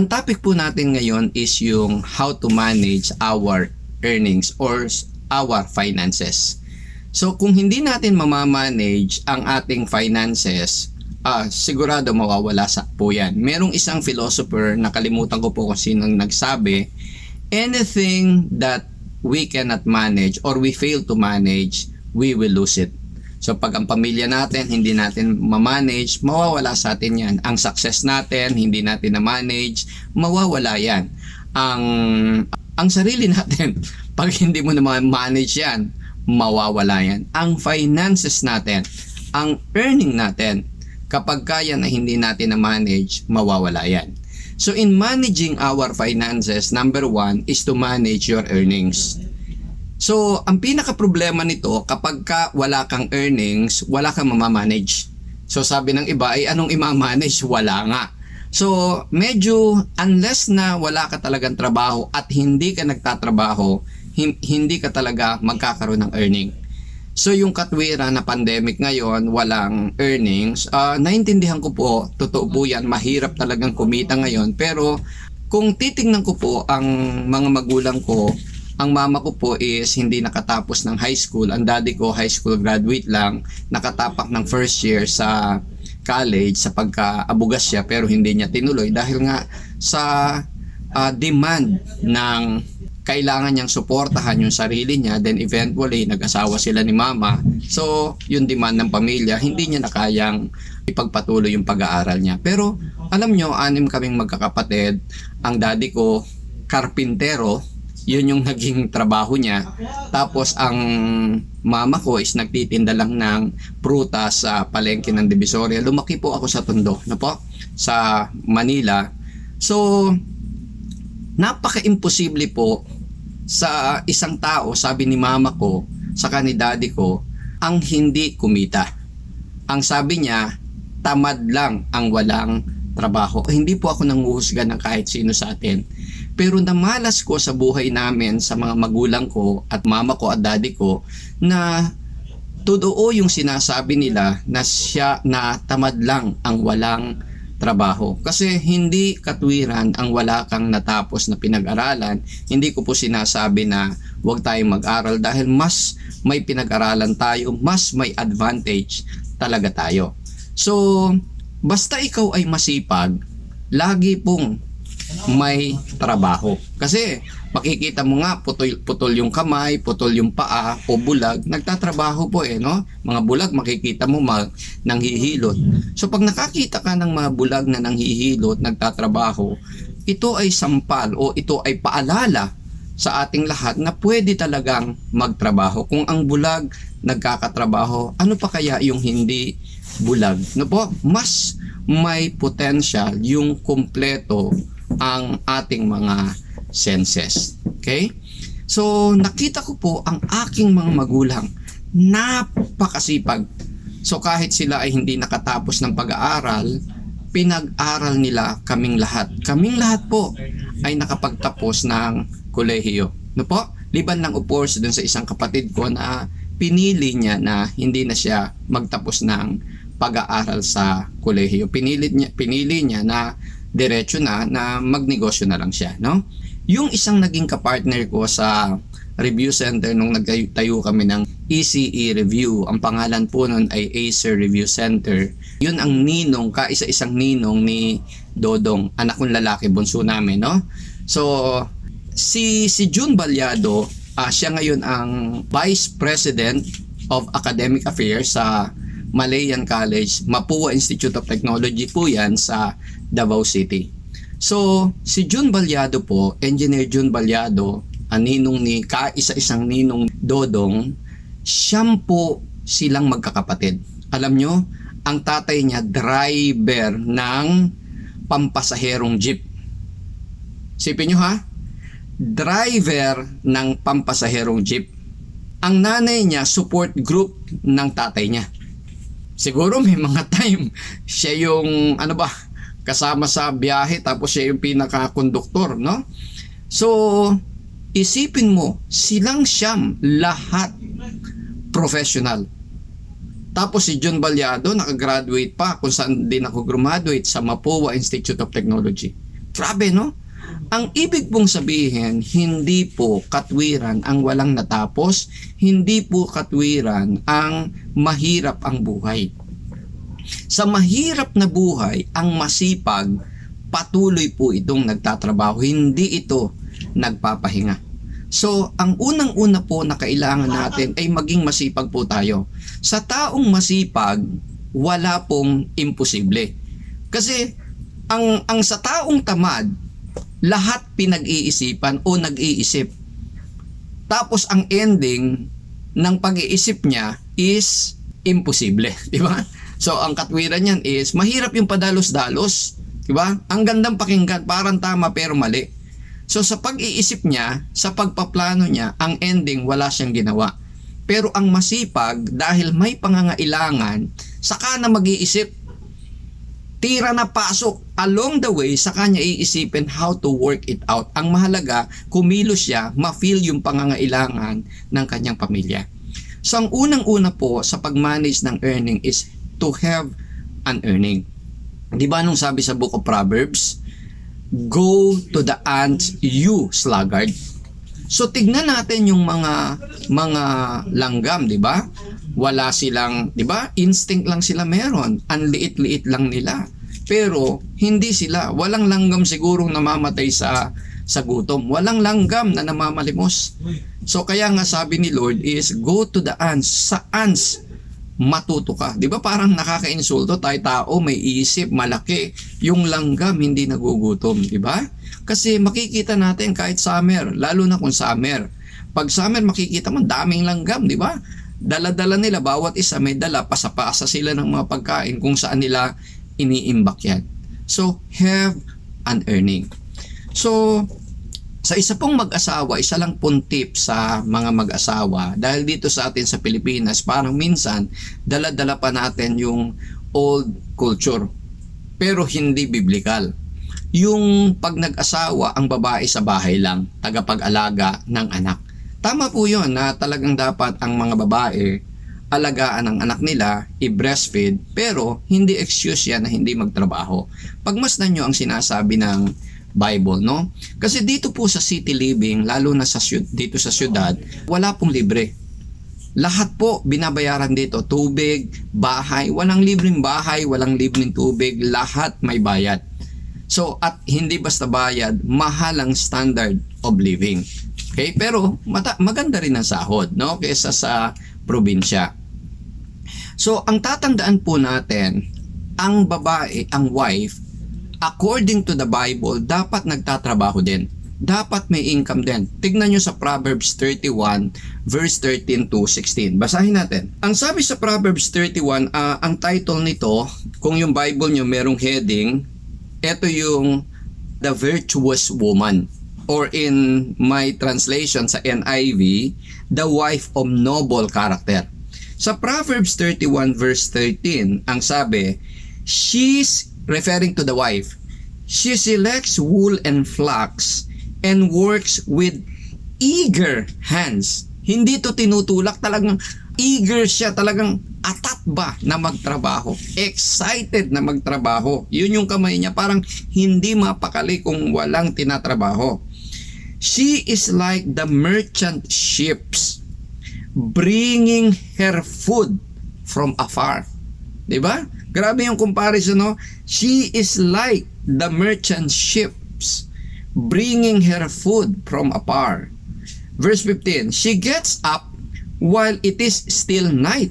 Ang topic po natin ngayon is yung how to manage our earnings or our finances. So kung hindi natin mamamanage ang ating finances, sigurado mawawala sa po yan. Merong isang philosopher, nakalimutan ko po kung sinong nagsabi, anything that we cannot manage or we fail to manage, we will lose it. So pag ang pamilya natin, hindi natin ma-manage, mawawala sa atin yan. Ang success natin, hindi natin na-manage, mawawala yan. Ang sarili natin, pag hindi mo na ma-manage yan, mawawala yan. Ang finances natin, ang earning natin, kapag kaya na hindi natin na-manage, mawawala yan. So in managing our finances, number one is to manage your earnings. So, ang pinaka-problema nito, kapag wala kang earnings, wala kang mamamanage. So, sabi ng iba, ay anong imamanage? Wala nga. So, medyo, unless na wala ka talagang trabaho at hindi ka nagtatrabaho, hindi ka talaga magkakaroon ng earning. So, yung katwiran na pandemic ngayon, walang earnings, naintindihan ko po, totoo po yan, mahirap talagang kumita ngayon. Pero, kung titingnan ko po ang mga magulang ko, ang mama ko po is hindi nakatapos ng high school. Ang daddy ko high school graduate lang. Nakatapak ng first year sa college sa pagka-abugas siya pero hindi niya tinuloy dahil nga sa demand ng kailangan niyang suportahan yung sarili niya. Then eventually nag-asawa sila ni mama. So yung demand ng pamilya hindi niya na kayang ipagpatuloy yung pag-aaral niya. Pero alam nyo, 6 kaming magkakapatid. Ang daddy ko karpintero, yun yung naging trabaho niya. Tapos ang mama ko is nagtitinda lang ng prutas sa palengke ng Divisoria. Lumaki po ako sa Tondo, sa Manila. So napaka-imposible po sa isang tao, sabi ni mama ko, saka ni daddy ko, ang hindi kumita. Ang sabi niya, tamad lang ang walang trabaho. Hindi po ako nanguhusga ng kahit sino sa atin. Pero namalas ko sa buhay namin sa mga magulang ko at mama ko at daddy ko na totoo yung sinasabi nila na tamad lang ang walang trabaho. Kasi hindi katwiran ang wala kang natapos na pinag-aralan. Hindi ko po sinasabi na huwag tayong mag-aral dahil mas may pinag-aralan tayo, mas may advantage talaga tayo. So, basta ikaw ay masipag, lagi pong may trabaho. Kasi makikita mo nga putol yung kamay, putol yung paa o bulag, nagtatrabaho po no? Mga bulag makikita mo nanghihilot. So pag nakakita ka ng mga bulag na nanghihilot, nagtatrabaho, ito ay sampal o ito ay paalala sa ating lahat na pwede talagang magtrabaho. Kung ang bulag nagkakatrabaho, ano pa kaya yung hindi bulag? No po? Mas may potential yung kumpleto ang ating mga senses. Okay? So, nakita ko po ang aking mga magulang napakasipag. So, kahit sila ay hindi nakatapos ng pag-aaral, pinag-aral nila kaming lahat. Kaming lahat po ay nakapagtapos ng kolehiyo. No po? Liban lang of course dun sa isang kapatid ko na pinili niya na hindi na siya magtapos ng pag-aaral sa kolehiyo. Pinili niya na diretso na magnegosyo na lang siya, no? Yung isang naging kapartner ko sa review center nung nagtayo kami ng ECE Review, ang pangalan po nun ay Acer Review Center. Yun ang ninong, kaisa-isang ninong ni Dodong, anak kong lalaki, bunso namin, no? So, si June Balyado, siya ngayon ang Vice President of Academic Affairs sa Malayan College, Mapua Institute of Technology po yan sa Davao City. So, si June Balyado po, Engineer June Balyado, ang ninong ni kaisa-isang ninong Dodong, siyam po silang magkakapatid. Alam nyo, ang tatay niya driver ng pampasaherong jeep. Sipin nyo ha, driver ng pampasaherong jeep. Ang nanay niya, support group ng tatay niya. Siguro may mga time siya yung kasama sa biyahe tapos siya yung pinaka-konduktor, no? So, isipin mo, silang siyam lahat professional. Tapos si John Balyado nakagraduate pa kung saan din ako graduate sa Mapua Institute of Technology. Grabe, no? Ang ibig pong sabihin, hindi po katwiran ang walang natapos, hindi po katwiran ang mahirap ang buhay. Sa mahirap na buhay, ang masipag, patuloy po itong nagtatrabaho, hindi ito nagpapahinga. So, ang unang-una po na kailangan natin ay maging masipag po tayo. Sa taong masipag, wala pong imposible. Kasi, ang sa taong tamad, lahat pinag-iisipan o nag-iisip. Tapos ang ending ng pag-iisip niya is imposible, di ba? So ang katwiran niyan is mahirap yung padalos-dalos, di ba? Ang gandang pakinggan, parang tama pero mali. So sa pag-iisip niya, sa pagpaplano niya, ang ending wala siyang ginawa. Pero ang masipag, dahil may pangangailangan, saka na mag-iisip, tira na pasok. Along the way, sa kanya iisipin how to work it out. Ang mahalaga, kumilos siya, ma-feel yung pangangailangan ng kanyang pamilya. So, ang unang-una po sa pag-manage ng earning is to have an earning. Di ba nung sabi sa Book of Proverbs, go to the ants, you sluggard. So, tignan natin yung mga langgam, di ba? Wala silang, di ba? Instinct lang sila meron. Ang liit-liit lang nila. Pero hindi sila, walang langgam sigurong namamatay sa gutom. Walang langgam na namamalimos. So kaya nga sabi ni Lord is go to the ants. Sa ants matuto ka. 'Di ba parang nakakainsulto tayo tao may isip malaki, yung langgam hindi nagugutom, 'di ba? Kasi makikita natin kahit summer, lalo na kung summer. Pag summer makikita mo daming langgam, 'di ba? Dala-dala nila bawat isa may dala, pasapasa sila ng mga pagkain kung saan nila iniimbak yan. So, have an earning. So, sa isa pong mag-asawa, isa lang pong tip sa mga mag-asawa, dahil dito sa atin sa Pilipinas, parang minsan, dala-dala pa natin yung old culture, pero hindi biblical. Yung pag nag-asawa, ang babae sa bahay lang, tagapag-alaga ng anak. Tama po yun na talagang dapat ang mga babae alagaan ang anak nila, i-breastfeed, pero hindi excuse yan na hindi magtrabaho. Pagmasdan nyo ang sinasabi ng Bible, no? Kasi dito po sa city living, lalo na dito sa syudad, wala pong libre. Lahat po binabayaran dito, tubig, bahay, walang libreng bahay, walang libreng tubig, lahat may bayad. So, at hindi basta bayad, mahal ang standard of living. Okay? Pero maganda rin ang sahod, no? Kesa sa probinsya. So, ang tatandaan po natin, ang babae, ang wife, according to the Bible, dapat nagtatrabaho din. Dapat may income din. Tignan nyo sa Proverbs 31, verse 13 to 16. Basahin natin. Ang sabi sa Proverbs 31, ang title nito, kung yung Bible nyo merong heading, ito yung The Virtuous Woman. Or in my translation sa NIV, The Wife of Noble Character. Sa Proverbs 31 verse 13, ang sabi, she's referring to the wife. She selects wool and flax and works with eager hands. Hindi to tinutulak, talagang eager siya, talagang atat ba na magtrabaho. Excited na magtrabaho. Yun yung kamay niya, parang hindi mapakali kung walang tinatrabaho. She is like the merchant ships, bringing her food from afar. Diba? Grabe yung comparison, no? She is like the merchant ships, bringing her food from afar. Verse 15, she gets up while it is still night.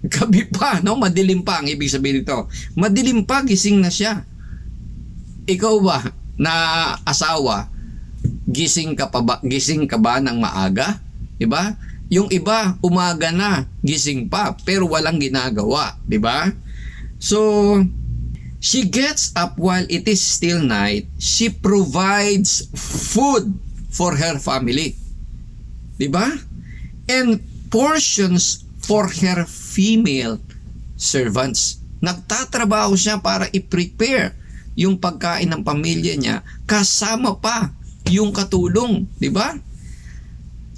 Gabi pa, no? Madilim pa ang ibig sabihin nito. Madilim pa, gising na siya. Ikaw ba na asawa, gising ka ba ng maaga? Diba? Yung iba, umaga na, gising pa, pero walang ginagawa. Diba? So, she gets up while it is still night. She provides food for her family. Diba? And portions for her female servants. Nagtatrabaho siya para i-prepare yung pagkain ng pamilya niya, kasama pa yung katulong, di ba?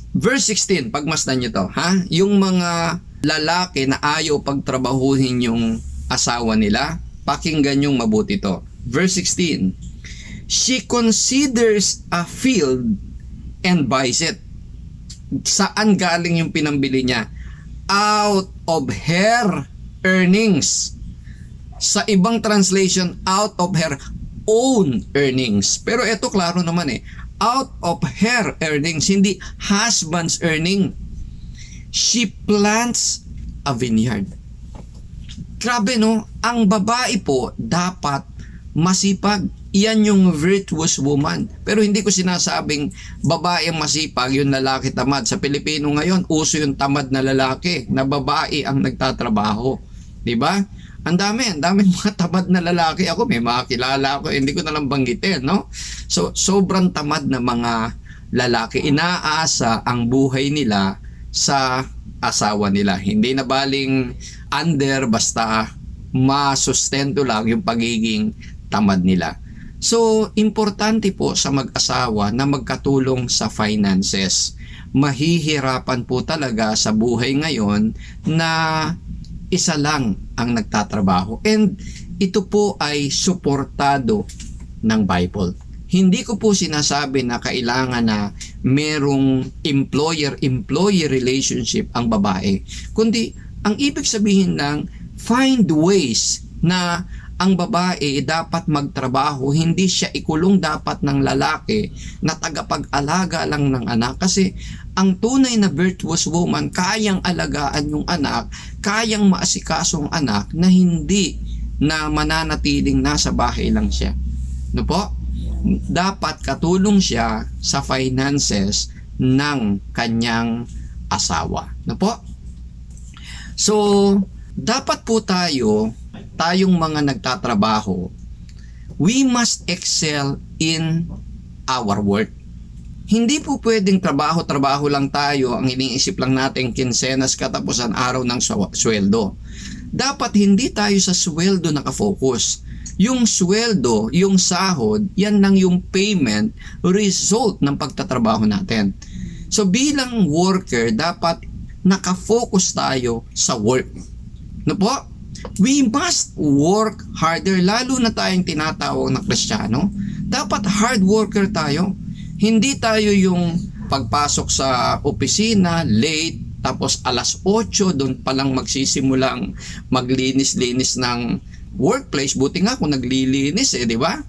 Verse 16, pagmasdan niyo to, ha? Yung mga lalaki na ayaw pagtrabahuhin yung asawa nila, pakinggan yung mabuti to. Verse 16, She considers a field and buys it. Saan galing yung pinambili niya? Out of her earnings. Sa ibang translation, out of her own earnings. Pero ito klaro naman out of her earnings, hindi husband's earning. She plants a vineyard. Grabe no, ang babae po dapat masipag. Iyan yung virtuous woman. Pero hindi ko sinasabing babae ang masipag, yung lalaki tamad. Sa Pilipino ngayon, uso yung tamad na lalaki, na babae ang nagtatrabaho. Diba? Ang dami mga tamad na lalaki. Ako, may mga kilala ako, hindi ko nalang banggitin, no? So, sobrang tamad na mga lalaki. Inaasa ang buhay nila sa asawa nila. Hindi na baling under, basta masustento lang yung pagiging tamad nila. So, importante po sa mag-asawa na magkatulong sa finances. Mahihirapan po talaga sa buhay ngayon na isa lang ang nagtatrabaho. And ito po ay suportado ng Bible. Hindi ko po sinasabi na kailangan na merong employer-employee relationship ang babae. Kundi, ang ibig sabihin lang, find ways na ang babae dapat magtrabaho, hindi siya ikulong dapat ng lalaki na tagapag-alaga lang ng anak. Kasi ang tunay na virtuous woman, kayang alagaan yung anak, kayang maasikaso ang anak na hindi na mananatiling nasa bahay lang siya. No po? Dapat katulong siya sa finances ng kanyang asawa. No po? So, dapat po tayong mga nagtatrabaho, we must excel in our work. Hindi po pwedeng trabaho lang tayo, ang iniisip lang natin kinsenas katapusan araw ng sweldo. Dapat hindi tayo sa sweldo nakafocus. Yung sweldo, yung sahod, yan lang yung payment result ng pagtatrabaho natin. So bilang worker, dapat nakafocus tayo sa work. No po? We must work harder, lalo na tayong tinatawag na Kristiyano. Dapat hard worker tayo. Hindi tayo yung pagpasok sa opisina, late, tapos alas 8, doon palang magsisimulang maglinis-linis ng workplace. Buti nga kung naglilinis di ba?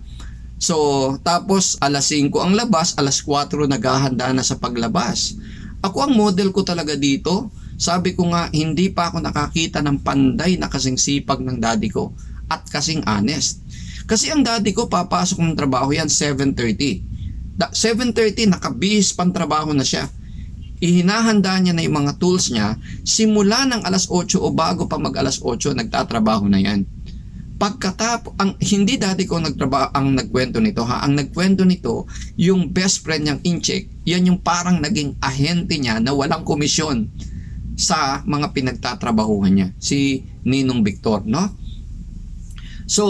So, tapos alas 5 ang labas, alas 4 naghahanda na sa paglabas. Ako ang model ko talaga dito. Sabi ko nga, hindi pa ako nakakita ng panday na kasing sipag ng daddy ko at kasing honest. Kasi ang daddy ko, papasok ng trabaho yan 7:30. 7:30, nakabihis pang trabaho na siya. Ihinahanda niya na yung mga tools niya. Simula ng alas 8 o bago pa mag alas 8, nagtatrabaho na yan. Hindi daddy ko nagtrabaho ang nagkwento nito ha. Ang nagkwento nito, yung best friend niyang incheck, yan yung parang naging ahente niya na walang komisyon sa mga pinagtatrabahuhan niya, si Ninong Victor, no? So,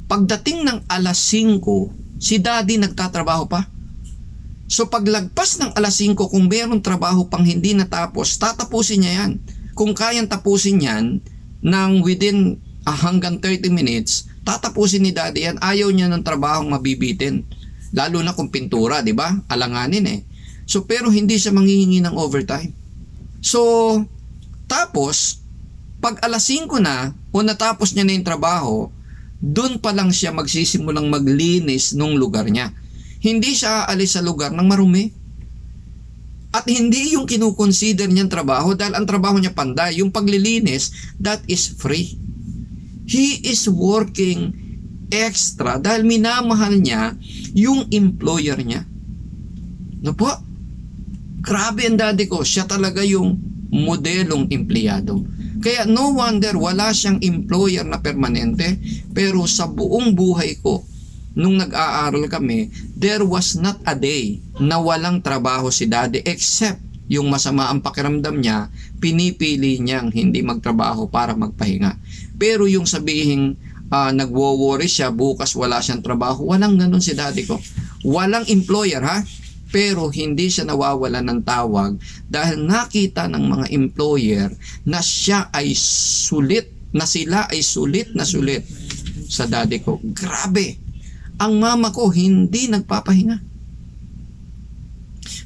pagdating ng alas 5, si daddy nagtatrabaho pa. So, paglagpas ng alas 5, kung mayroong trabaho pang hindi natapos, tatapusin niya yan. Kung kayang tapusin yan ng within hanggang 30 minutes, tatapusin ni daddy yan. Ayaw niya ng trabahong mabibitin. Lalo na kung pintura, di ba? Alanganin So, pero hindi siya manghihingi ng overtime. So, tapos, pag alas 5 na, o natapos niya na yung trabaho, doon pa lang siya magsisimulang maglinis nung lugar niya. Hindi siya aalis sa lugar ng marumi. At hindi yung kinukonsider niyang trabaho dahil ang trabaho niya panday. Yung paglilinis, that is free. He is working extra dahil minamahal niya yung employer niya. No po? Grabe ang daddy ko, siya talaga yung modelong empleyado. Kaya no wonder wala siyang employer na permanente, pero sa buong buhay ko, nung nag-aaral kami, there was not a day na walang trabaho si daddy except yung masama ang pakiramdam niya, pinipili niyang hindi magtrabaho para magpahinga. Pero yung sabihin, nagwo-worry siya, bukas wala siyang trabaho, walang ganun si daddy ko. Walang employer ha, pero hindi siya nawawalan ng tawag dahil nakita ng mga employer na siya ay sulit, na sila ay sulit na sulit sa daddy ko. Grabe! Ang mama ko hindi nagpapahinga.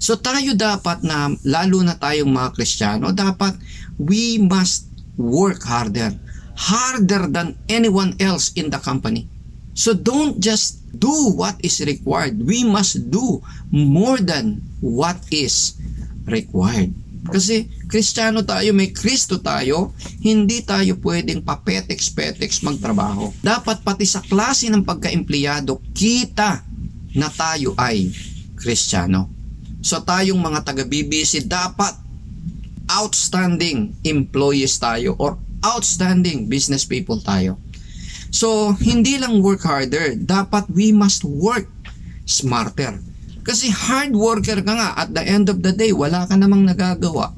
So tayo dapat na, lalo na tayong mga Kristiyano, dapat we must work harder. Harder than anyone else in the company. So don't just do what is required. We must do more than what is required. Kasi Kristiyano tayo, may Kristo tayo, hindi tayo pwedeng papetex-petex magtrabaho. Dapat pati sa klase ng pagka-empleyado, kita na tayo ay Kristiyano. So tayong mga taga-BBC, dapat outstanding employees tayo or outstanding business people tayo. So hindi lang work harder, dapat we must work smarter. Kasi hard worker ka nga, at the end of the day, wala ka namang nagagawa.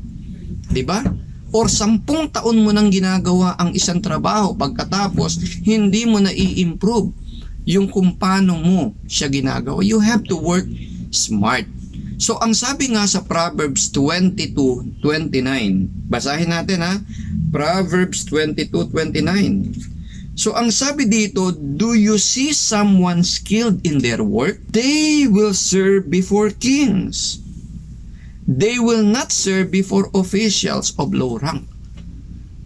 Diba? Or 10 taon mo nang ginagawa ang isang trabaho, pagkatapos, hindi mo na i-improve yung kung paano mo siya ginagawa. You have to work smart. So, ang sabi nga sa Proverbs 22:29, basahin natin ha, Proverbs 22:29. So, ang sabi dito, do you see someone skilled in their work? They will serve before kings. They will not serve before officials of low rank.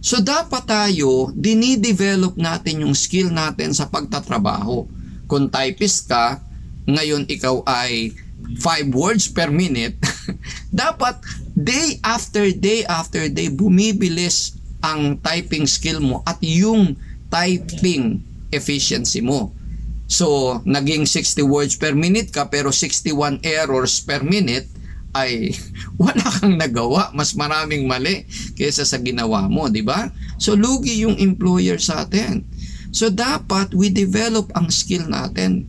So, dapat tayo, dinidevelop natin yung skill natin sa pagtatrabaho. Kung typist ka, ngayon ikaw ay 5 words per minute, dapat day after day, bumibilis ang typing skill mo at yung typing efficiency mo. So, naging 60 words per minute ka pero 61 errors per minute, ay wala kang nagawa. Mas maraming mali kaysa sa ginawa mo, di ba? So, lugi yung employer sa atin. So, dapat we develop ang skill natin.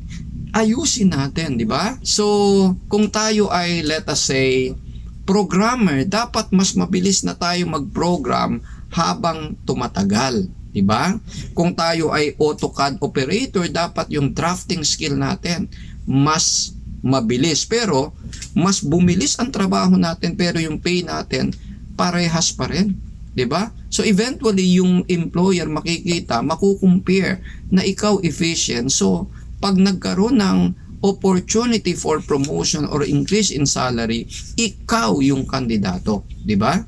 Ayusin natin, di ba? So, kung tayo ay, let us say, programmer, dapat mas mabilis na tayo mag-program habang tumatagal. Diba? Kung tayo ay AutoCAD operator, dapat yung drafting skill natin mas mabilis. Pero, mas bumilis ang trabaho natin pero yung pay natin parehas pa rin. Diba? So, eventually, yung employer makikita, makukumpare na ikaw efficient. So, pag nagkaroon ng opportunity for promotion or increase in salary, ikaw yung kandidato. Diba?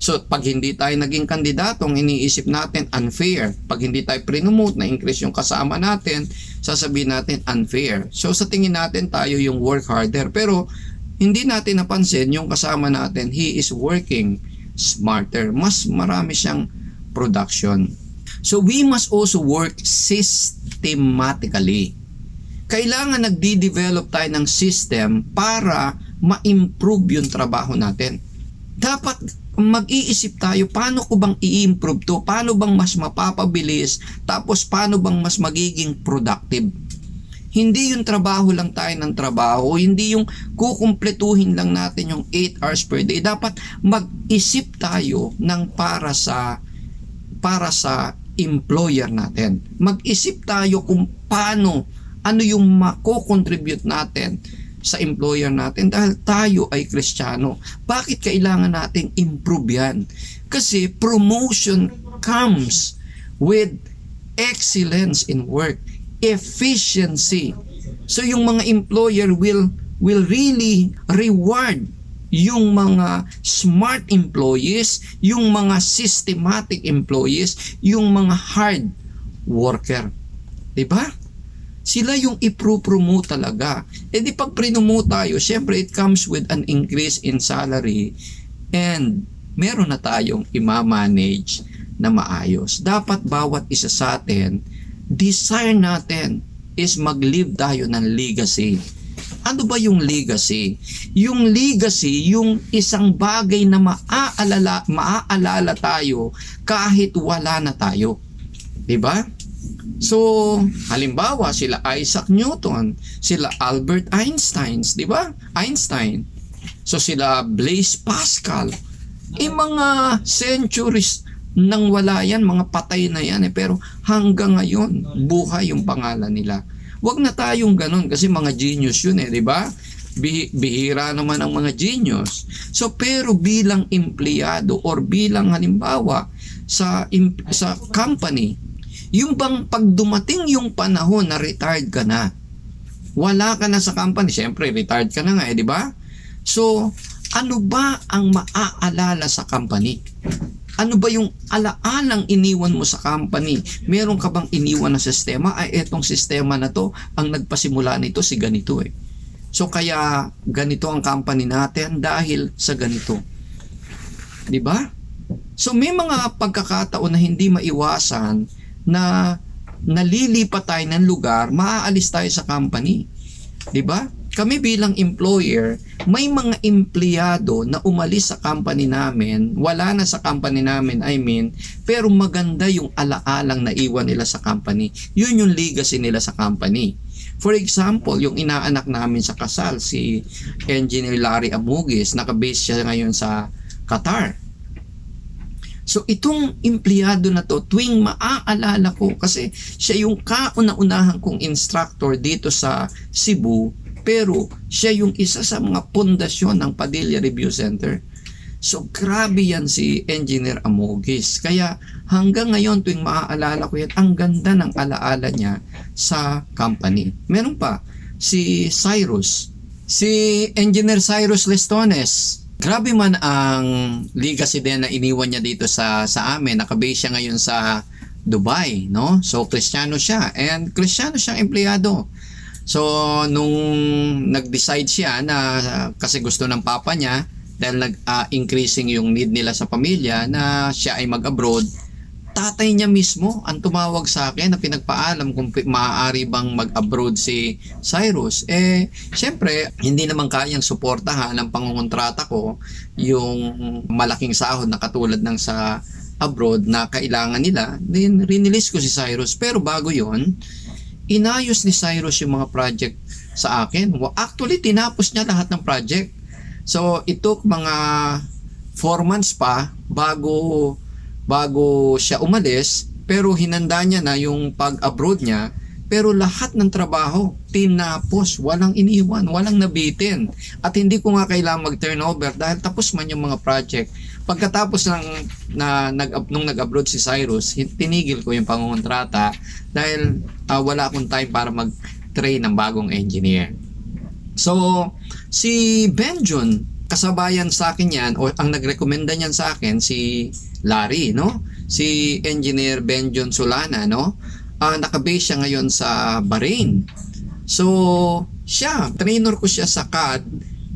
So, pag hindi tayo naging kandidato, ang iniisip natin, unfair. Pag hindi tayo pre-promote, na-increase yung kasama natin, sasabihin natin, unfair. So, sa tingin natin, tayo yung work harder. Pero, hindi natin napansin yung kasama natin, he is working smarter. Mas marami siyang production. So, we must also work systematically. Kailangan nagdi-develop tayo ng system para ma-improve yung trabaho natin. Dapat mag-iisip tayo, paano ko bang i-improve to? Paano bang mas mapapabilis? Tapos paano bang mas magiging productive? Hindi yung trabaho lang tayo ng trabaho, hindi yung kukumpletuhin lang natin yung 8 hours per day. Dapat mag-isip tayo ng para sa employer natin. Mag-isip tayo kung paano, ano yung mako-contribute natin sa employer natin dahil tayo ay Kristiyano. Bakit kailangan nating improve yan? Kasi promotion comes with excellence in work, efficiency. So yung mga employer will really reward yung mga smart employees, yung mga systematic employees, yung mga hard worker. Diba? Sila yung i-promote talaga. E di pag promote tayo, syempre it comes with an increase in salary and meron na tayong i-manage na maayos. Dapat bawat isa sa atin, desire natin is mag-live tayo ng legacy. Ano ba yung legacy? Yung legacy, yung isang bagay na maaalala tayo kahit wala na tayo. Diba? So, halimbawa, sila Isaac Newton, sila Albert Einstein, di ba? Einstein. So, sila Blaise Pascal. Mga centuries nang wala yan, mga patay na yan. Pero hanggang ngayon, buhay yung pangalan nila. Huwag na tayong ganun kasi mga genius yun di ba? Bihira naman ang mga genius. So, pero bilang empleyado or bilang halimbawa sa company, yung bang pag dumating yung panahon na retired ka na, Wala ka na sa company, syempre retired ka na nga, di ba? So, ano ba ang maaalala sa company? Ano ba yung alaalang iniwan mo sa company? Meron ka bang iniwan na sistema? Ay, etong sistema na to, ang nagpasimula nito si ganito eh. So, kaya ganito ang company natin dahil sa ganito. Di ba? So, may mga pagkakataon na hindi maiwasan na nalilipat tayo ng lugar, maaalis tayo sa company. 'Di ba? Kami bilang employer, may mga empleyado na umalis sa company namin, wala na sa company namin, pero maganda yung alaalang naiwan nila sa company. Yun yung legacy nila sa company. For example, yung inaanak namin sa kasal, si Engineer Larry Amugis, nakabase siya ngayon sa Qatar. So itong empleyado na to, tuwing maaalala ko, kasi siya yung kauna-unahan kong instructor dito sa Cebu, pero siya yung isa sa mga pundasyon ng Padilla Review Center. So grabe yan si Engineer Amogis. Kaya hanggang ngayon tuwing maaalala ko yan, ang ganda ng alaala niya sa company. Meron pa, si Cyrus, si Engineer Cyrus Lestones. Grabe man ang legacy din na iniwan niya dito sa amin. Nakabase siya ngayon sa Dubai, no? So, Kristiyano siya. And Kristiyano siyang empleyado. So, nung nag-decide siya na kasi gusto ng papa niya, dahil nag-increasing yung need nila sa pamilya, na siya ay mag-abroad, tatay niya mismo ang tumawag sa akin na pinagpaalam kung maaari bang mag-abroad si Cyrus. Siyempre, hindi naman kayang suportahan ng pangungontrata ko yung malaking sahod na katulad ng sa abroad na kailangan nila. Then, rinilis ko si Cyrus. Pero bago yon, inayos ni Cyrus yung mga project sa akin. Actually, tinapos niya lahat ng project. So, it took mga 4 months pa bago siya umalis, pero hinanda niya na yung pag-abroad niya, pero lahat ng trabaho tinapos, walang iniwan, walang nabitin. At hindi ko nga kailangan mag-turnover dahil tapos man yung mga project. Pagkatapos nung nag-abroad si Cyrus, tinigil ko yung pangungontrata dahil wala akong time para mag-train ng bagong engineer. So, si Benjon, kasabayan sa akin yan, o ang nagrekomenda niyan sa akin, si Larry, no? Si Engineer Benjon Solana, no? Nakabase siya ngayon sa Bahrain. So, trainer ko siya sa CAD,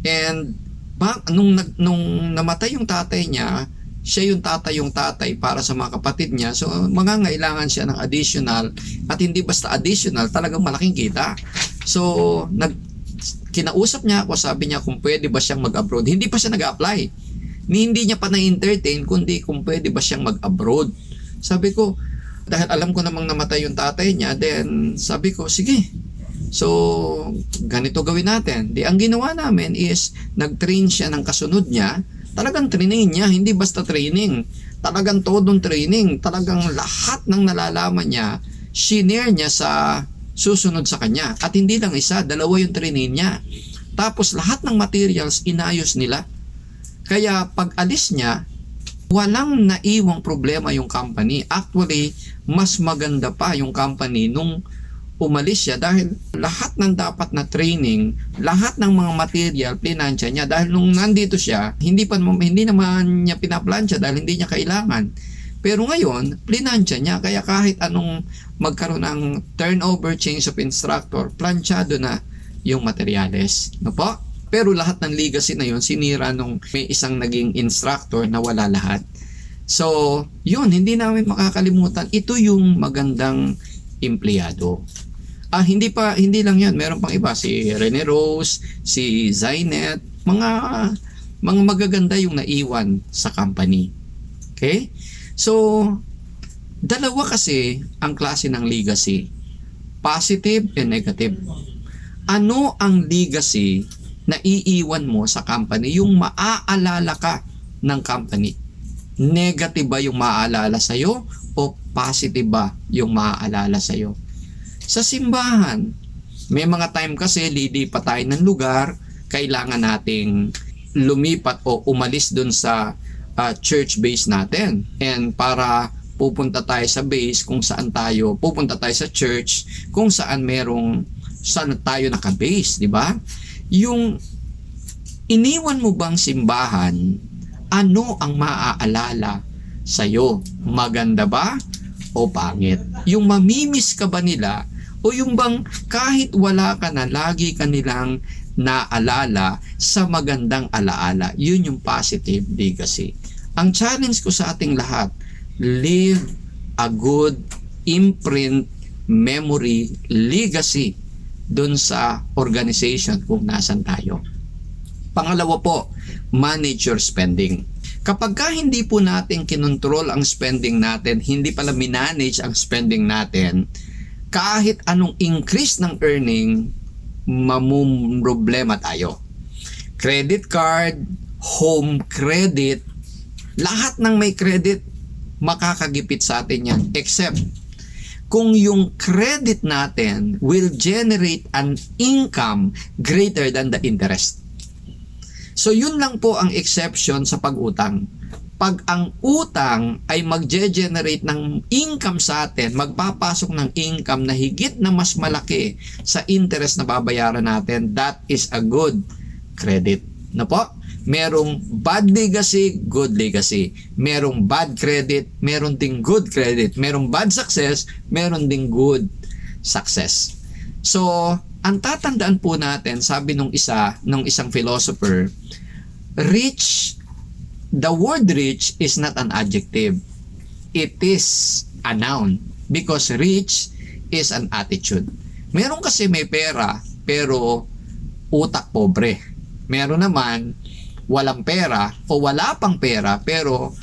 and nung namatay yung tatay niya, siya yung tatay para sa mga kapatid niya. So, mangangailangan siya ng additional, at hindi basta additional, talagang malaking kita. So, kinausap niya ako, sabi niya kung pwede ba siyang mag-abroad. Hindi pa siya nag-apply. Hindi niya pa na-entertain kundi kung pwede ba siyang mag-abroad. Sabi ko, dahil alam ko namang namatay yung tatay niya, then sabi ko, sige. So, ganito gawin natin. Ang ginawa namin is, nag-train siya ng kasunod niya. Talagang training niya, hindi basta training. Talagang todong training. Talagang lahat ng nalalaman niya, shinare niya sa susunod sa kanya. At hindi lang isa, 2 yung training niya. Tapos lahat ng materials, inayos nila. Kaya pag alis niya, walang naiwang problema yung company. Actually, mas maganda pa yung company nung umalis siya dahil lahat ng dapat na training, lahat ng mga material, plinansya niya. Dahil nung nandito siya, hindi naman niya pinaplansya dahil hindi niya kailangan. Pero ngayon, plinansya niya. Kaya kahit anong magkaroon ng turnover, change of instructor, plansyado na yung materyales. No po? Pero lahat ng legacy na yun, sinira nung may isang naging instructor na wala lahat. So, yun, hindi namin makakalimutan. Ito yung magandang empleyado. Hindi lang yan. Meron pang iba. Si Rene Rose, si Zainet. Mga magaganda yung naiwan sa company. Okay? So, dalawa kasi ang klase ng legacy. Positive and negative. Ano ang legacy na iiwan mo sa company? Yung maaalala ka ng company. Negative ba yung maaalala sa'yo o positive ba yung maaalala sa'yo? Sa simbahan, may mga time kasi lilipat tayo ng lugar, kailangan nating lumipat o umalis dun sa church base natin. And para pupunta tayo sa base kung saan pupunta tayo sa church kung saan merong saan tayo nakabase, di ba? Yung iniwan mo bang simbahan, ano ang maaalala sa'yo? Maganda ba o pangit? Yung mamimiss ka ba nila o yung bang kahit wala ka na, lagi ka nilang naalala sa magandang alaala? Yun yung positive legacy. Ang challenge ko sa ating lahat, leave a good imprint, memory, legacy dun sa organization kung nasan tayo. Pangalawa po, manage your spending. Kapag ka hindi po natin kinontrol ang spending natin, hindi pala minanage ang spending natin, kahit anong increase ng earning, mamumroblema tayo. Credit card, home credit, lahat ng may credit, makakagipit sa atin yan. Except, kung yung credit natin will generate an income greater than the interest. So yun lang po ang exception sa pag-utang. Pag ang utang ay mag-generate ng income sa atin, magpapasok ng income na higit na mas malaki sa interest na babayaran natin, that is a good credit. Na po? Merong bad legacy, good legacy. Merong bad credit, meron ding good credit. Merong bad success, meron ding good success. So, ang tatandaan po natin, sabi nung isang philosopher, the word rich is not an adjective. It is a noun because rich is an attitude. Meron kasi may pera pero utak pobre. Meron naman walang pera o wala pang pera pero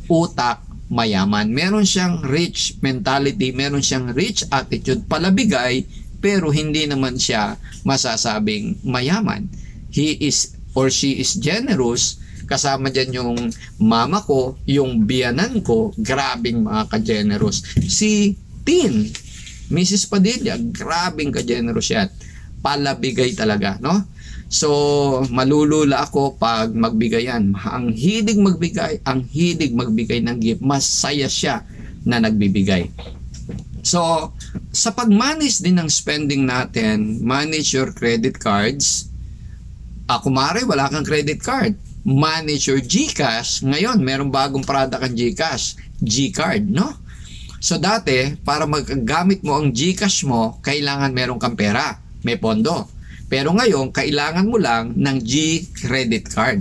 utak mayaman. Meron siyang rich mentality, meron siyang rich attitude, palabigay pero hindi naman siya masasabing mayaman. He is or she is generous. Kasama dyan yung mama ko, yung biyanan ko, grabing mga ka-generous. Si Tin, Mrs. Padilla, grabing ka-generous yan. Palabigay talaga, no? So, malulula ako pag magbigayan. Ang hilig magbigay ng gift, masaya siya na nagbibigay. So, sa pag-manage din ng spending natin, manage your credit cards. Kumare, wala kang credit card. Manage your GCash. Ngayon, merong bagong product ang GCash. G-card, no? So, dati, para maggamit mo ang GCash mo, kailangan meron kang pera. May pondo. Pero ngayon, kailangan mo lang ng G-credit card.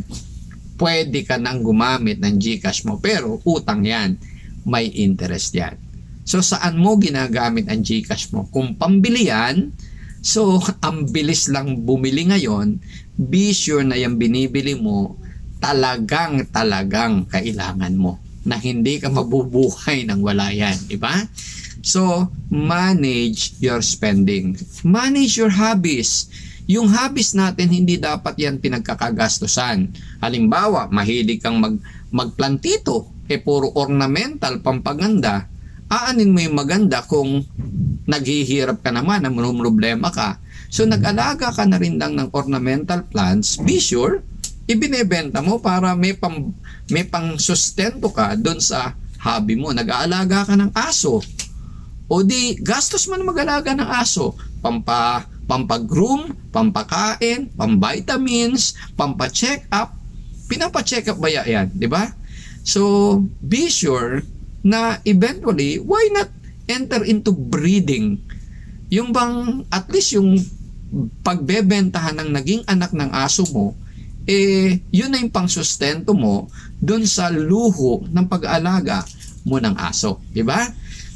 Pwede ka nang gumamit ng GCash mo, pero utang yan. May interest yan. So, saan mo ginagamit ang GCash mo? Kung pambili yan, so, ang bilis lang bumili ngayon, be sure na yung binibili mo, talagang kailangan mo. Na hindi ka mabubuhay nang wala yan. Diba? So, manage your spending. Manage your hobbies. Yung hobbies natin, hindi dapat yan pinagkakagastusan. Halimbawa, mahilig kang magplantito, puro ornamental, pampaganda. Aanin mo yung maganda kung naghihirap ka naman, problema ka. So, nag-alaga ka na rin lang ng ornamental plants, be sure, ibinebenta mo para may pang sustento ka doon sa hobby mo. Nag-aalaga ka ng aso. O di, gastos mo na mag-alaga ng aso. Pampag-groom, pampakain, pamvitamins, pampa-check up. Pinapa-check up ba yan? Diba? So, be sure na eventually, why not enter into breeding? Yung bang, at least yung pagbebentahan ng naging anak ng aso mo, yun na yung pangsustento mo dun sa luho ng pag-aalaga mo ng aso. Diba?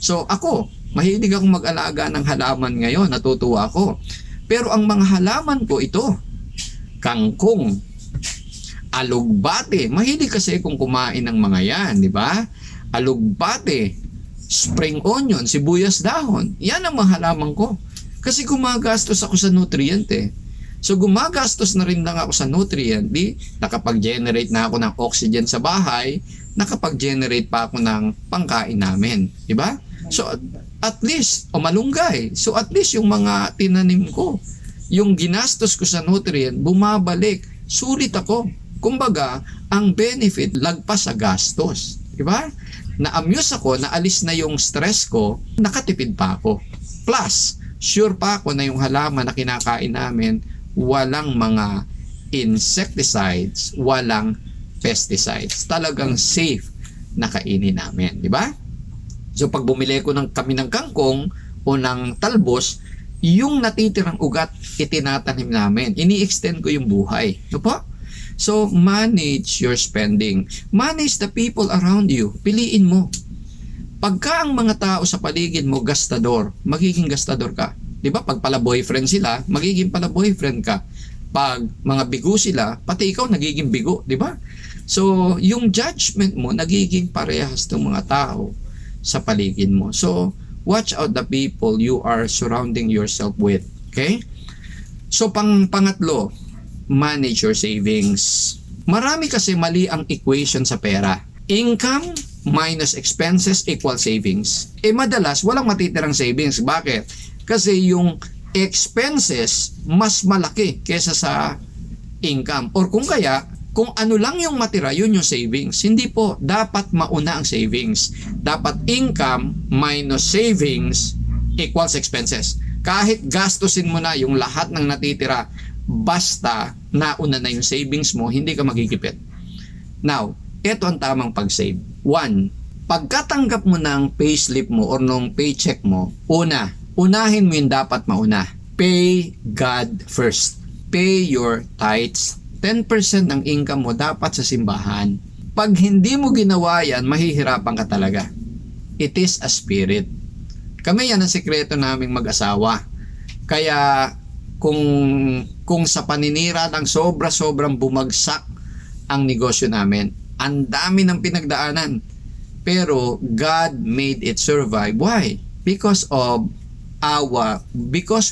So, ako, mahilig akong mag-alaga ng halaman ngayon, natutuwa ako. Pero ang mga halaman ko ito, kangkong, alugbate, mahilig kasi kung kumain ng mga yan, di ba? Alugbate, spring onion, sibuyas dahon, yan ang mga halaman ko. Kasi gumagastos ako sa nutrient eh. So gumagastos na rin lang ako sa nutrient, nakapag-generate na ako ng oxygen sa bahay, nakapag-generate pa ako ng pangkain namin, di ba? So at least, malunggay. So at least yung mga tinanim ko, yung ginastos ko sa nutrient, bumabalik. Sulit ako. Kumbaga, ang benefit lagpas sa gastos. Diba? Na-amuse ako, naalis na yung stress ko, nakatipid pa ako. Plus, sure pa ako na yung halaman na kinakain namin, walang mga insecticides, walang pesticides. Talagang safe na kainin namin, di ba? So pag bumili ko kami ng kangkong o ng talbos, yung natitirang ugat itinatanim namin. Ini-extend ko yung buhay. No po? So manage your spending. Manage the people around you. Piliin mo. Pagka ang mga tao sa paligid mo gastador, magiging gastador ka. 'Di ba? Pag pala boyfriend sila, magiging pala boyfriend ka. Pag mga bigo sila, pati ikaw nagiging bigo, 'di ba? So, yung judgment mo nagiging parehas ng mga tao sa paligid mo. So, watch out the people you are surrounding yourself with. Okay? So, pangatlo, manage your savings. Marami kasi mali ang equation sa pera. Income minus expenses equal savings. Madalas walang matitirang savings. Bakit? Kasi yung expenses mas malaki kesa sa income. Or kung ano lang yung matira, yun yung savings. Hindi po, dapat mauna ang savings. Dapat income minus savings equals expenses. Kahit gastusin mo na yung lahat ng natitira, basta nauna na yung savings mo, hindi ka magigipit. Now, ito ang tamang pag-save. 1. Pagkatanggap mo ng payslip mo or nung paycheck mo, unahin mo yung dapat mauna. Pay God first. Pay your tithes. 10% ng income mo dapat sa simbahan. Pag hindi mo ginawa yan, mahihirapan ka talaga. It is a spirit. Kami yan ang sikreto naming mag-asawa. Kaya kung sa paninira ng sobrang bumagsak ang negosyo namin, ang dami ng pinagdaanan. Pero God made it survive. Why? Because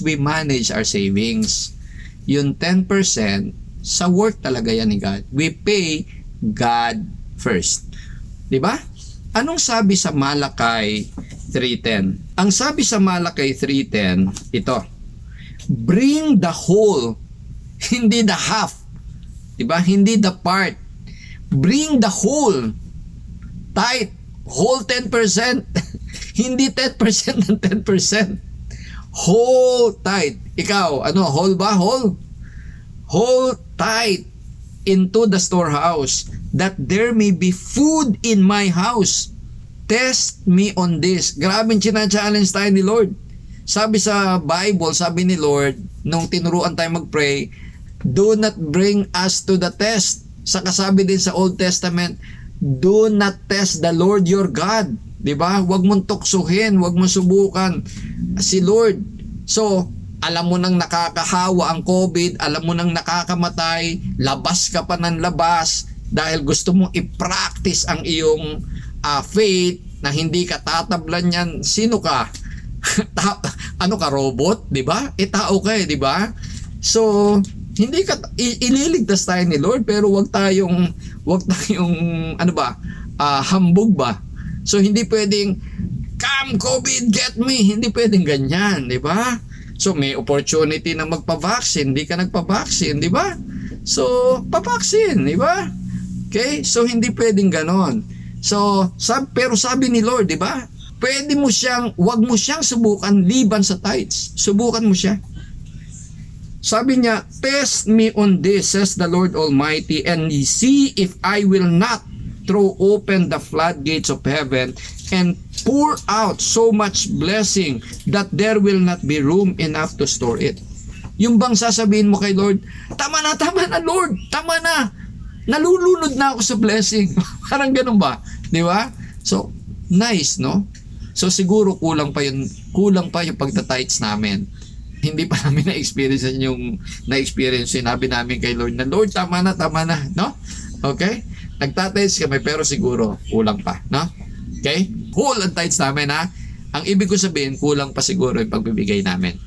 we manage our savings. Yung 10%, sa work talaga yan ni God. We pay God first. Diba? Anong sabi sa Malakay 3:10? Ang sabi sa Malakay 3:10, ito. Bring the whole, hindi the half. Diba? Hindi the part. Bring the whole. Tithe. Whole 10%. Hindi 10% ng 10%. Whole tithe. Ikaw, whole ba? Whole? Whole tithe into the storehouse, that there may be food in my house. Test me on this. Grabe china-challenge tayo ni Lord. Sabi sa Bible, sabi ni Lord, nung tinuruan tayo mag-pray, do not bring us to the test. Saka sabi din sa Old Testament, do not test the Lord your God. Diba? Huwag mong tuksuhin, huwag mong subukan si Lord. So, alam mo nang nakakahawa ang COVID, alam mo nang nakakamatay, labas ka pa ng labas dahil gusto mong i-practice ang iyong faith na hindi ka tatablan yan. Sino ka? Ano ka, robot? Diba? Tao ka diba? So, hindi ka ililigtas tayo ni Lord, pero wag tayong hambog ba? So hindi pwedeng come COVID get me, hindi pwedeng ganyan, di ba? So may opportunity na magpa-vaccine, hindi ka nagpa-vaccine, di ba? So pa-vaccine, di ba? Okay? So hindi pwedeng ganon. So pero sabi ni Lord, di ba? Wag mo siyang subukan liban sa tithes. Subukan mo siya. Sabi niya, test me on this, says the Lord Almighty, and see if I will not throw open the floodgates of heaven and pour out so much blessing that there will not be room enough to store it. Yung bang sasabihin mo kay Lord, tama na Lord, tama na. Nalulunod na ako sa blessing. Parang ganun ba? Di ba? So, nice, no? So, siguro kulang pa yung pagta-tithes namin. Hindi pa namin na-experience yung sinabi namin kay Lord na, Lord, tama na, no? Okay? Nagtatides kami pero siguro kulang pa, no? Okay? Whole ang tithes namin, ha? Ang ibig ko sabihin, kulang pa siguro yung pagbibigay namin.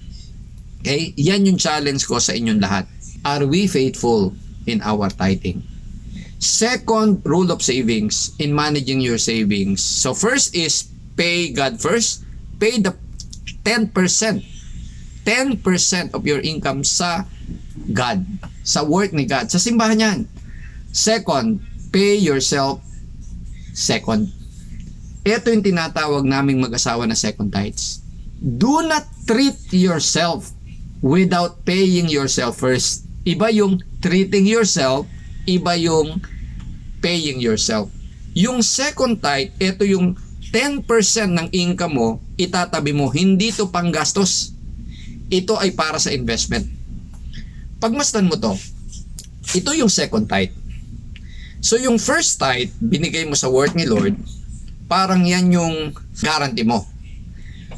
Okay? Yan yung challenge ko sa inyong lahat. Are we faithful in our tithing? Second rule of savings in managing your savings. So first is pay God first. Pay the 10%. 10% of your income sa God. Sa work ni God. Sa simbahan yan. Second, pay yourself second. Ito yung tinatawag naming mag-asawa na second tithes. Do not treat yourself without paying yourself first. Iba yung treating yourself, iba yung paying yourself. Yung second type, ito yung 10% ng income mo, itatabi mo. Hindi to panggastos. Ito ay para sa investment. Pagmasdan mo to, ito yung second type. So yung first type, binigay mo sa work ni Lord, parang yan yung guarantee mo.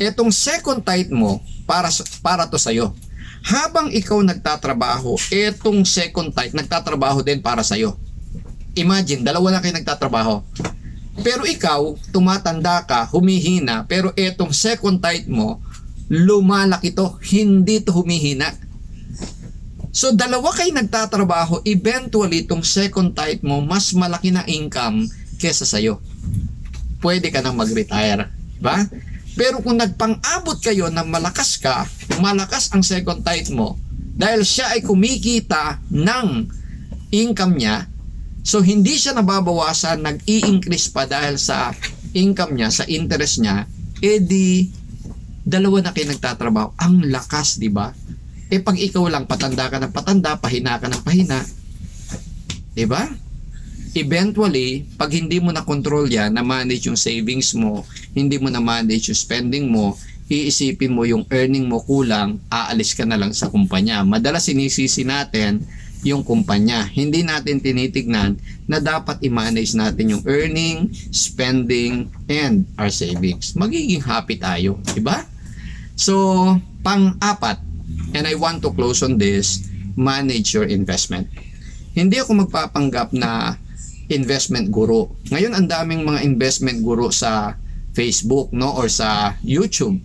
Itong second type mo, para to sa'yo. Habang ikaw nagtatrabaho, itong second type, nagtatrabaho din para sa'yo. Imagine, dalawa na kayo nagtatrabaho. Pero ikaw, tumatanda ka, humihina, pero itong second type mo, lumalaki to, hindi to humihina. So, dalawa kayo nagtatrabaho, eventually, itong second type mo, mas malaki na income kesa sa'yo. Pwede ka nang mag-retire. Diba? Pero kung nagpang-abot kayo na malakas ka, malakas ang second type mo, dahil siya ay kumikita ng income niya, so hindi siya nababawasan, nag-i-increase pa dahil sa income niya, sa interest niya, edi dalawa na kayo nagtatrabaho. Ang lakas, di ba? Pag ikaw lang, patanda ka ng patanda, pahina ka ng pahina, di ba? Eventually, pag hindi mo na control yan, na manage yung savings mo, hindi mo na manage yung spending mo, iisipin mo yung earning mo kulang, aalis ka na lang sa kumpanya. Madalas sinisisi natin yung kumpanya. Hindi natin tinitignan na dapat i-manage natin yung earning, spending, and our savings. Magiging happy tayo, di ba? So, pang-apat, and I want to close on this, manage your investment. Hindi ako magpapanggap na investment guru. Ngayon, ang daming mga investment guru sa Facebook, no, or sa YouTube.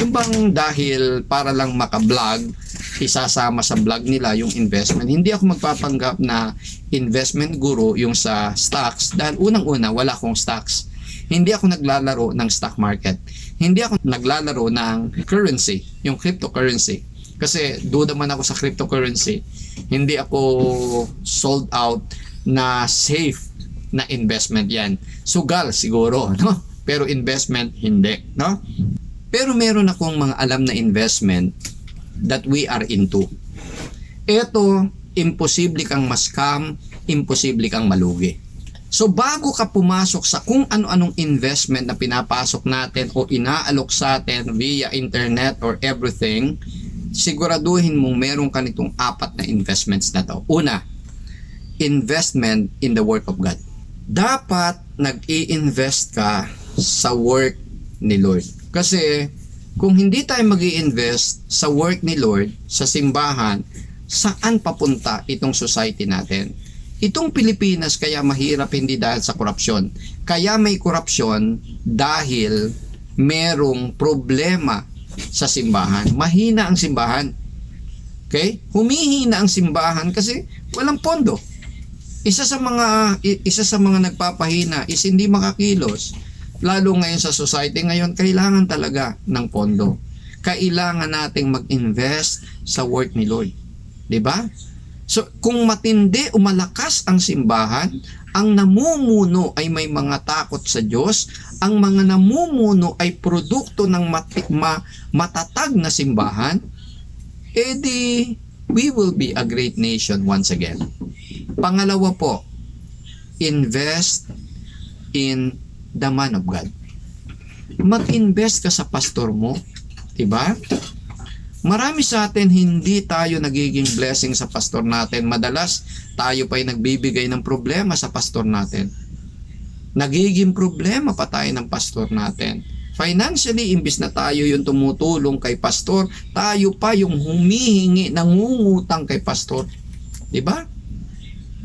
Yung bang dahil para lang maka-vlog, isasama sa vlog nila yung investment. Hindi ako magpapanggap na investment guru yung sa stocks dahil unang-una wala akong stocks. Hindi ako naglalaro ng stock market. Hindi ako naglalaro ng currency, yung cryptocurrency. Kasi duda man ako sa cryptocurrency. Hindi ako sold out na safe na investment yan. Sugal siguro, no? Pero investment hindi, no? Pero meron akong mga alam na investment that we are into. Ito, imposible kang ma-scam, imposible kang malugi. So bago ka pumasok sa kung ano-anong investment na pinapasok natin o inaalok sa atin via internet or everything, siguraduhin mong meron ka nitong apat na investments na to. Una, investment in the work of God. Dapat nag-i-invest ka sa work ni Lord. Kasi kung hindi tayo mag-i-invest sa work ni Lord, sa simbahan, saan papunta itong society natin? Itong Pilipinas kaya mahirap hindi dahil sa korupsyon. Kaya may korupsyon dahil merong problema sa simbahan. Mahina ang simbahan. Okay? Humihina ang simbahan kasi walang pondo. Isa sa mga nagpapahina is hindi makakilos. Lalo ngayon sa society ngayon, kailangan talaga ng pondo. Kailangan nating mag-invest sa work ni Lord. 'Di ba? So, kung matindi o malakas ang simbahan, ang namumuno ay may mga takot sa Diyos, ang mga namumuno ay produkto ng matatag na simbahan, edi we will be a great nation once again. Pangalawa po, invest in the man of God. Mag-invest ka sa pastor mo, 'di ba? Marami sa atin hindi tayo nagiging blessing sa pastor natin. Madalas tayo pa'y nagbibigay ng problema sa pastor natin. Nagiging problema pa tayo ng pastor natin. Financially, imbis na tayo yung tumutulong kay pastor, tayo pa yung humihingi, nangungutang kay pastor. 'Di ba?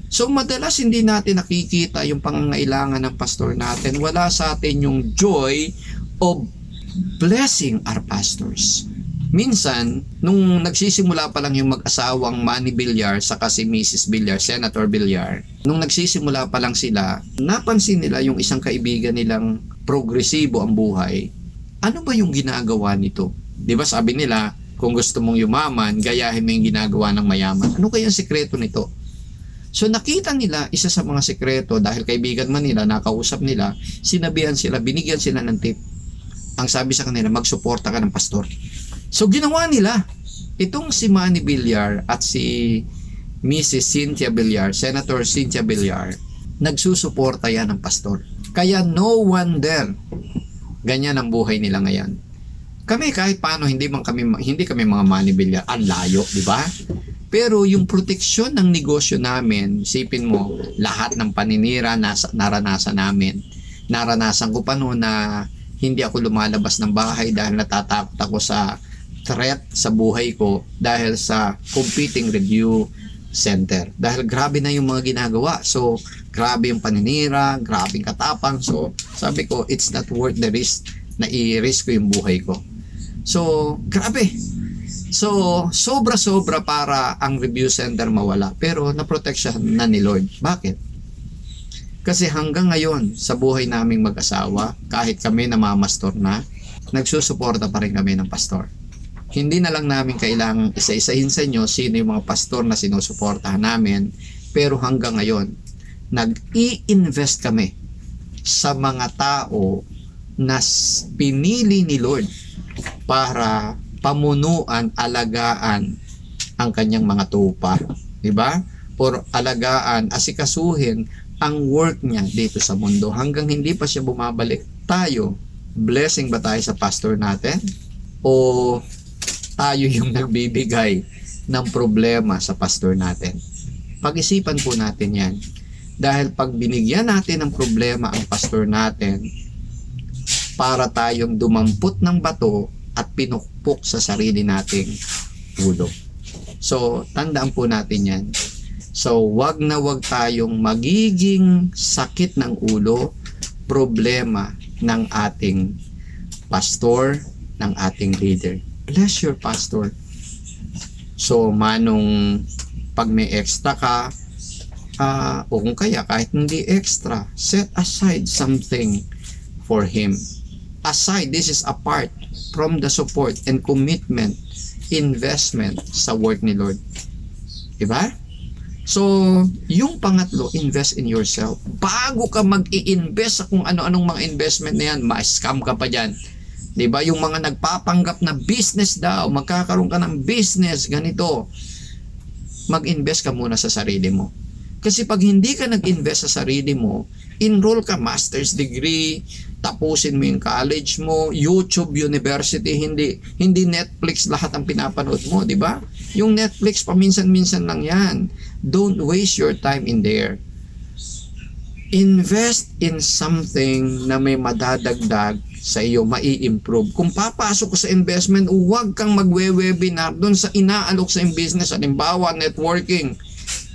So madalas hindi natin nakikita yung pangangailangan ng pastor natin. Wala sa atin yung joy of blessing our pastors. Minsan, nung nagsisimula pa lang yung mag-asawang Manny Villar saka si Mrs. Villar, Senator Villar, nung nagsisimula pa lang sila, napansin nila yung isang kaibigan nilang progresibo ang buhay. Ano ba yung ginagawa nito? 'Di ba sabi nila, kung gusto mong yumaman, gayahin mo yung ginagawa ng mayaman. Ano kaya ang sikreto nito? So nakita nila, isa sa mga sikreto, dahil kaibigan man nila, nakausap nila, sinabihan sila, binigyan sila ng tip. Ang sabi sa kanila, magsuporta ka ng pastor. So ginawa nila. Itong si Manny Villar at si Mrs. Cynthia Villar, Senator Cynthia Villar, nagsusuporta yan ng pastor. Kaya no wonder ganyan ang buhay nila ngayon. Kami kahit paano hindi kami mga Manny Villar, ang layo, di ba? Pero yung proteksyon ng negosyo namin, isipin mo, lahat ng paninira naranasan namin. Naranasan ko pa noon na hindi ako lumalabas ng bahay dahil natatakot ako sa threat sa buhay ko dahil sa competing review center. Dahil grabe na yung mga ginagawa. So, grabe yung paninira, grabe yung katapang. So, sabi ko, it's not worth the risk na i-risk ko yung buhay ko. So, grabe. So, sobra-sobra para ang review center mawala. Pero, naproteksyon na ni Lord. Bakit? Kasi hanggang ngayon, sa buhay naming mag-asawa, kahit kami namamastor na, nagsusuporta pa rin kami ng pastor. Hindi na lang namin kailangang isa-isahin sa inyo sino yung mga pastor na sinusuportahan namin. Pero hanggang ngayon, nag-i-invest kami sa mga tao na pinili ni Lord para pamunuan, alagaan ang kanyang mga tupa. Diba? Or alagaan, asikasuhin ang work niya dito sa mundo hanggang hindi pa siya bumabalik. Tayo, blessing ba tayo sa pastor natin? O tayo yung nagbibigay ng problema sa pastor natin? Pag-isipan po natin yan. Dahil pag binigyan natin ng problema ang pastor natin, para tayong dumampot ng bato at pinukpok sa sarili nating ulo. So, tandaan po natin yan. So, wag na wag tayong magiging sakit ng ulo, problema ng ating pastor, ng ating leader. Bless your pastor. So, manong pag may extra ka, o kung kaya kahit hindi extra, set aside something for him. Aside, this is apart from the support and commitment, investment sa work ni Lord. Diba? So, yung pangatlo, invest in yourself. Bago ka mag-i-invest sa kung ano-anong mga investment na yan, ma-scam ka pa dyan. Diba? Yung mga nagpapanggap na business daw, magkakaroon ka ng business, ganito. Mag-invest ka muna sa sarili mo. Kasi pag hindi ka nag-invest sa sarili mo, enroll ka master's degree, tapusin mo yung college mo, YouTube University, hindi Netflix lahat ang pinapanood mo, di ba? Yung Netflix paminsan-minsan lang yan. Don't waste your time in there. Invest in something na may madadagdag sa iyo, mai-improve. Kung papasok ka sa investment, huwag kang magwe-webinar doon sa inaalok sa business, halimbawa networking.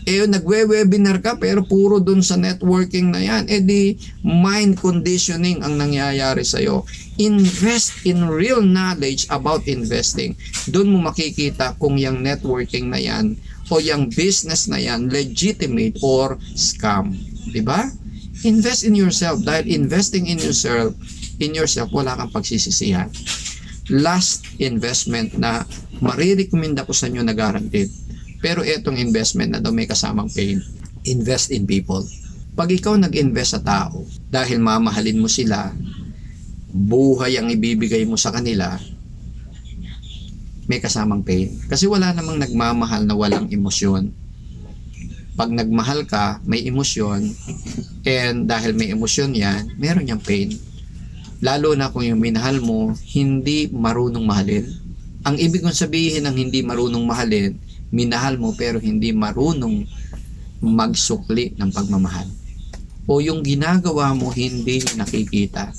Nagwe-webinar ka pero puro dun sa networking na yan. Di mind conditioning ang nangyayari sa'yo. Invest in real knowledge about investing. Doon mo makikita kung yung networking na yan o yung business na yan legitimate or scam. Diba? Invest in yourself. Dahil investing in yourself, wala kang pagsisisihan. Last investment na marirekomenda ko sa inyo na guaranteed. Pero itong investment na daw may kasamang pain, invest in people. Pag ikaw nag-invest sa tao, dahil mamahalin mo sila, buhay ang ibibigay mo sa kanila, may kasamang pain. Kasi wala namang nagmamahal na walang emosyon. Pag nagmahal ka, may emosyon, and dahil may emosyon yan, meron niyang pain. Lalo na kung yung minahal mo, hindi marunong mahalin. Ang ibig kong sabihin ng hindi marunong mahalin, minahal mo pero hindi marunong magsukli ng pagmamahal. O yung ginagawa mo hindi nakikita.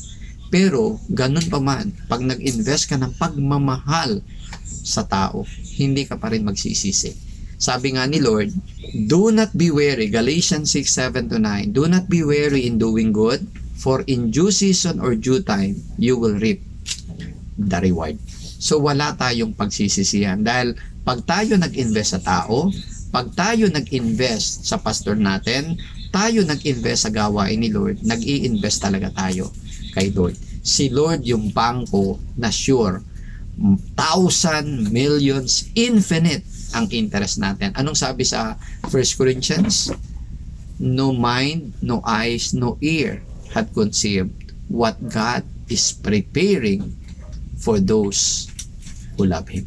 Pero ganun pa man, pag nag-invest ka ng pagmamahal sa tao, hindi ka pa rin magsisisi. Sabi nga ni Lord, do not be weary, Galatians 6:7-9, do not be weary in doing good, for in due season or due time, you will reap the reward. So wala tayong pagsisisihan dahil pag tayo nag-invest sa tao, pag tayo nag-invest sa pastor natin, tayo nag-invest sa gawain ni Lord, nag-i-invest talaga tayo kay Lord. Si Lord yung bangko na sure, 1,000, millions, infinite ang interest natin. Anong sabi sa 1 Corinthians? No mind, no eyes, no ear had conceived what God is preparing for those who love Him.